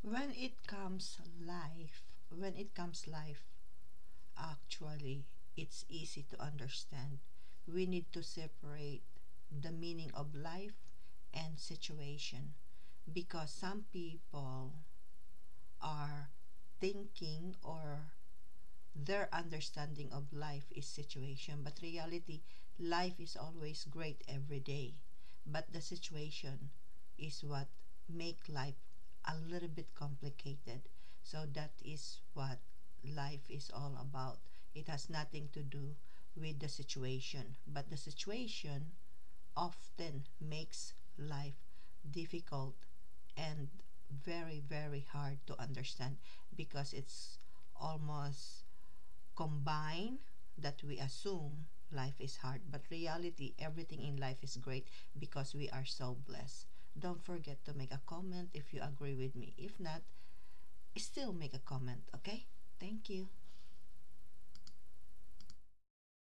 When it comes life, actually, it's easy to understand. We need to separate the meaning of life and situation, because some people are thinking, or their understanding of life is situation, but reality, life is always great every day, but the situation is what make life a little bit complicated. So that is what life is all about. It has nothing to do with the situation, but the situation often makes life difficult and very, very hard to understand, because it's almost combined that we assume life is hard, but reality, everything in life is great because we are so blessed. Don't forget to make a comment if you agree with me. If not, still make a comment, okay? Thank you.